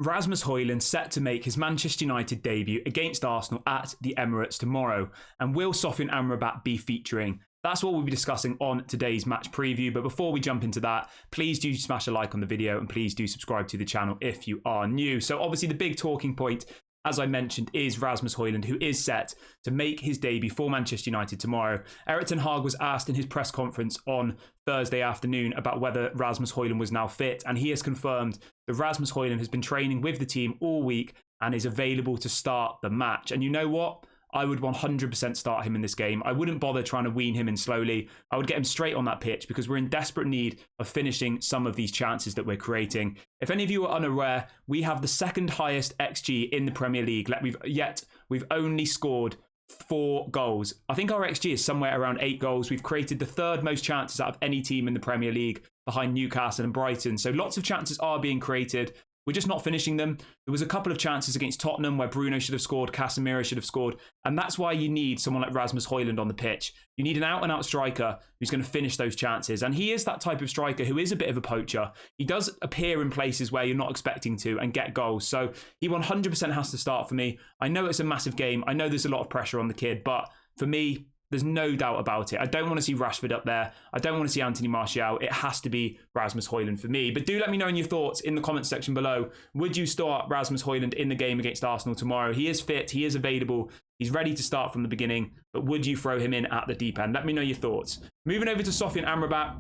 Rasmus HOJLUND set to make his Manchester United debut against Arsenal at the Emirates tomorrow. And will Sofyan Amrabat be featuring? That's what we'll be discussing on today's match preview. But before we jump into that, please do smash a like on the video and please do subscribe to the channel if you are new. So obviously the big talking point, as I mentioned, is Rasmus HOJLUND, who is set to make his debut for Manchester United tomorrow. Erik ten Hag was asked in his press conference on Thursday afternoon about whether Rasmus HOJLUND was now fit, and he has confirmed that Rasmus HOJLUND has been training with the team all week and is available to start the match. And you know what? I would 100% start him in this game. I wouldn't bother trying to wean him in slowly. I would get him straight on that pitch because we're in desperate need of finishing some of these chances that we're creating. If any of you are unaware, we have the second highest XG in the Premier League. We've only scored 4 goals. I think our XG is somewhere around 8 goals. We've created the third most chances out of any team in the Premier League behind Newcastle and Brighton. So lots of chances are being created. We're just not finishing them. There was a couple of chances against Tottenham where Bruno should have scored, Casemiro should have scored. And that's why you need someone like Rasmus HOJLUND on the pitch. You need an out-and-out striker who's going to finish those chances. And he is that type of striker who is a bit of a poacher. He does appear in places where you're not expecting to and get goals. So he 100% has to start for me. I know it's a massive game. I know there's a lot of pressure on the kid. But for me, there's no doubt about it. I don't want to see Rashford up there. I don't want to see Anthony Martial. It has to be Rasmus HOJLUND for me. But do let me know in your thoughts in the comments section below. Would you start Rasmus HOJLUND in the game against Arsenal tomorrow? He is fit. He is available. He's ready to start from the beginning. But would you throw him in at the deep end? Let me know your thoughts. Moving over to Sofyan Amrabat.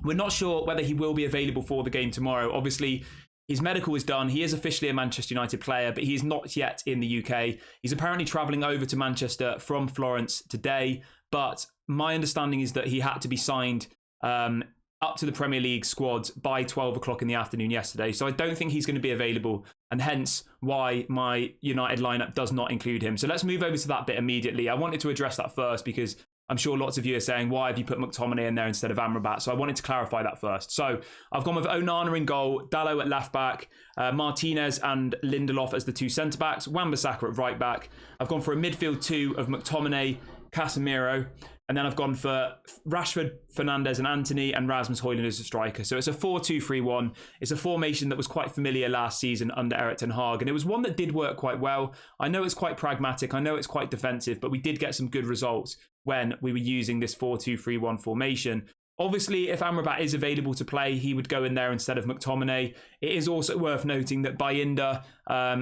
We're not sure whether he will be available for the game tomorrow. Obviously, his medical is done. He is officially a Manchester United player, but he is not yet in the UK. He's apparently travelling over to Manchester from Florence today. But my understanding is that he had to be signed up to the Premier League squad by 12 o'clock in the afternoon yesterday. So I don't think he's going to be available, and hence why my United lineup does not include him. So let's move over to that bit immediately. I wanted to address that first because I'm sure lots of you are saying, why have you put McTominay in there instead of Amrabat? So I wanted to clarify that first. So I've gone with Onana in goal, Dalot at left back, Martinez and Lindelof as the 2 centre backs, Wan-Bissaka at right back. I've gone for a midfield 2 of McTominay, Casemiro, and then I've gone for Rashford, Fernandes and Antony, and Rasmus HOJLUND as a striker. So it's a 4-2-3-1. It's a formation that was quite familiar last season under Erik ten Hag, and it was one that did work quite well. I know it's quite pragmatic, I know it's quite defensive, but we did get some good results when we were using this 4-2-3-1 formation. Obviously, if Amrabat is available to play, he would go in there instead of McTominay. It is also worth noting that Bayinda,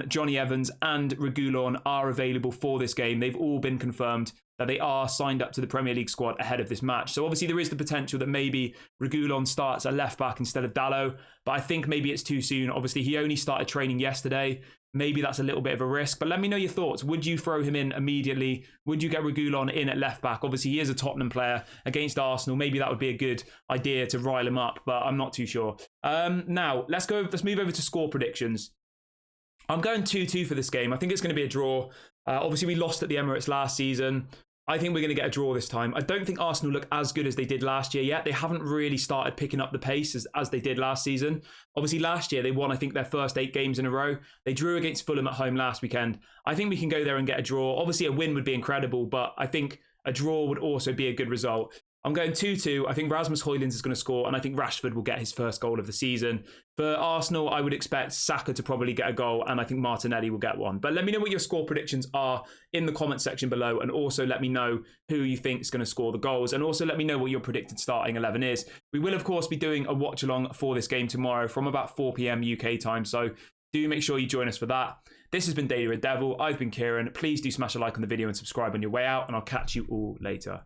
Johnny Evans and Reguilon are available for this game. They've all been confirmed that they are signed up to the Premier League squad ahead of this match. So obviously there is the potential that maybe Reguilon starts at left back instead of Dalot, but I think maybe it's too soon. Obviously he only started training yesterday. Maybe that's a little bit of a risk, but let me know your thoughts. Would you throw him in immediately? Would you get Reguilon in at left back? Obviously he is a Tottenham player against Arsenal. Maybe that would be a good idea to rile him up, but I'm not too sure. Now let's move over to score predictions. I'm going 2-2 for this game. I think it's going to be a draw. Obviously we lost at the Emirates last season. I think we're going to get a draw this time. I don't think Arsenal look as good as they did last year yet. They haven't really started picking up the pace as they did last season. Obviously, last year they won, I think, their first 8 games in a row. They drew against Fulham at home last weekend. I think we can go there and get a draw. Obviously, a win would be incredible, but I think a draw would also be a good result. I'm going 2-2. I think Rasmus HOJLUND is going to score, and I think Rashford will get his first goal of the season. For Arsenal, I would expect Saka to probably get a goal, and I think Martinelli will get one. But let me know what your score predictions are in the comment section below, and also let me know who you think is going to score the goals, and also let me know what your predicted starting 11 is. We will, of course, be doing a watch-along for this game tomorrow from about 4 p.m. UK time, so do make sure you join us for that. This has been Daily Red Devil. I've been Kieran. Please do smash a like on the video and subscribe on your way out, and I'll catch you all later.